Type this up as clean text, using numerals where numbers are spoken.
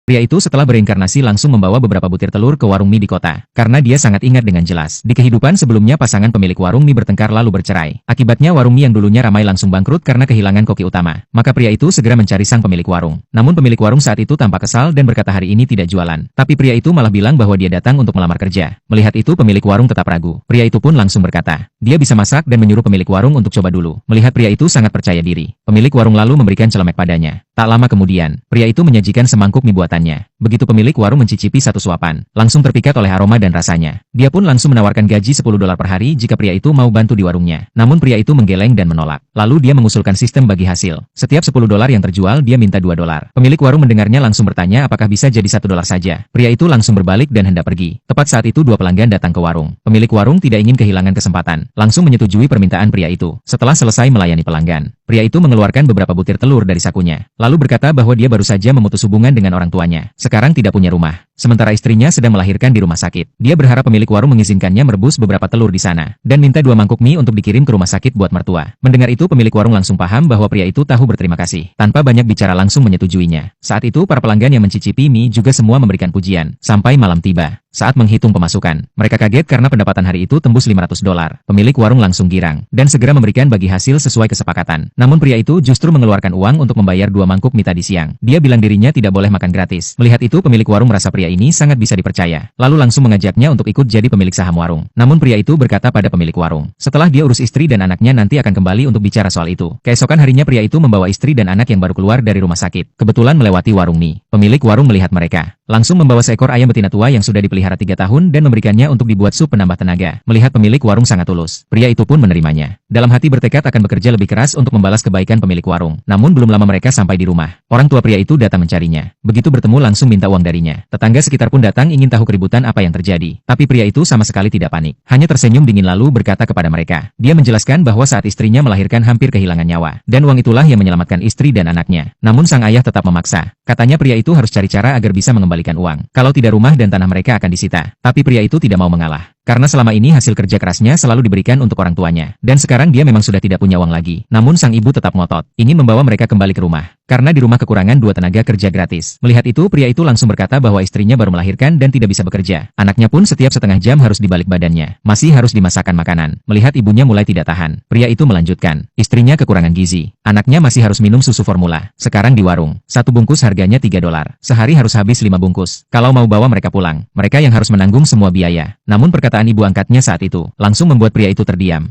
Pria itu setelah bereinkarnasi langsung membawa beberapa butir telur ke warung mie di kota, karena dia sangat ingat dengan jelas. Di kehidupan sebelumnya pasangan pemilik warung mie bertengkar lalu bercerai. Akibatnya warung mie yang dulunya ramai langsung bangkrut karena kehilangan koki utama. Maka pria itu segera mencari sang pemilik warung. Namun pemilik warung saat itu tampak kesal dan berkata hari ini tidak jualan. Tapi pria itu malah bilang bahwa dia datang untuk melamar kerja. Melihat itu pemilik warung tetap ragu. Pria itu pun langsung berkata, dia bisa masak dan menyuruh pemilik warung untuk coba dulu. Melihat pria itu sangat percaya diri. Pemilik warung lalu memberikan celemek padanya. Tak lama kemudian, pria itu menyajikan semangkuk mie buatannya. Begitu pemilik warung mencicipi satu suapan, langsung terpikat oleh aroma dan rasanya. Dia pun langsung menawarkan gaji $10 per hari jika pria itu mau bantu di warungnya. Namun pria itu menggeleng dan menolak. Lalu dia mengusulkan sistem bagi hasil. Setiap $10 yang terjual dia minta $2. Pemilik warung mendengarnya langsung bertanya apakah bisa jadi $1 saja. Pria itu langsung berbalik dan hendak pergi. Tepat saat itu dua pelanggan datang ke warung. Pemilik warung tidak ingin kehilangan kesempatan, langsung menyetujui permintaan pria itu. Setelah selesai melayani pelanggan, pria itu mengeluarkan beberapa butir telur dari sakunya. Lalu berkata bahwa dia baru saja memutus hubungan dengan orang tuanya. Sekarang tidak punya rumah. Sementara istrinya sedang melahirkan di rumah sakit. Dia berharap pemilik warung mengizinkannya merebus beberapa telur di sana. Dan minta 2 mangkuk mie untuk dikirim ke rumah sakit buat mertua. Mendengar itu pemilik warung langsung paham bahwa pria itu tahu berterima kasih. Tanpa banyak bicara langsung menyetujuinya. Saat itu para pelanggan yang mencicipi mie juga semua memberikan pujian. Sampai malam tiba. Saat menghitung pemasukan, mereka kaget karena pendapatan hari itu tembus $500. Pemilik warung langsung girang, dan segera memberikan bagi hasil sesuai kesepakatan. Namun pria itu justru mengeluarkan uang untuk membayar 2 mangkuk mie tadi siang. Dia bilang dirinya tidak boleh makan gratis. Melihat itu pemilik warung merasa pria ini sangat bisa dipercaya. Lalu langsung mengajaknya untuk ikut jadi pemilik saham warung. Namun pria itu berkata pada pemilik warung, setelah dia urus istri dan anaknya nanti akan kembali untuk bicara soal itu. Keesokan harinya pria itu membawa istri dan anak yang baru keluar dari rumah sakit. Kebetulan melewati warung mie. Pemilik warung melihat mereka. Langsung membawa seekor ayam betina tua yang sudah dipelihara 3 tahun dan memberikannya untuk dibuat sup penambah tenaga. Melihat pemilik warung sangat tulus, pria itu pun menerimanya. Dalam hati bertekad akan bekerja lebih keras untuk membalas kebaikan pemilik warung. Namun belum lama mereka sampai di rumah. Orang tua pria itu datang mencarinya. Begitu bertemu langsung minta uang darinya. Tetangga sekitar pun datang ingin tahu keributan apa yang terjadi. Tapi pria itu sama sekali tidak panik. Hanya tersenyum dingin lalu berkata kepada mereka. Dia menjelaskan bahwa saat istrinya melahirkan hampir kehilangan nyawa. Dan uang itulah yang menyelamatkan istri dan anaknya. Namun sang ayah tetap memaksa. Katanya pria itu harus cari cara agar bisa mengembalikan uang. Kalau tidak rumah dan tanah mereka akan disita. Tapi pria itu tidak mau mengalah. Karena selama ini hasil kerja kerasnya selalu diberikan untuk orang tuanya. Dan sekarang dia memang sudah tidak punya uang lagi. Namun sang ibu tetap ngotot. Ingin membawa mereka kembali ke rumah. Karena di rumah kekurangan 2 tenaga kerja gratis. Melihat itu pria itu langsung berkata bahwa istrinya baru melahirkan dan tidak bisa bekerja. Anaknya pun setiap setengah jam harus dibalik badannya. Masih harus dimasakkan makanan. Melihat ibunya mulai tidak tahan. Pria itu melanjutkan. Istrinya kekurangan gizi. Anaknya masih harus minum susu formula. Sekarang di warung. 1 bungkus harganya $3. Sehari harus habis 5 bungkus. Kalau mau bawa mereka pulang. Mereka yang harus menanggung semua biaya. Namun perkataan ibu angkatnya saat itu langsung membuat pria itu terdiam.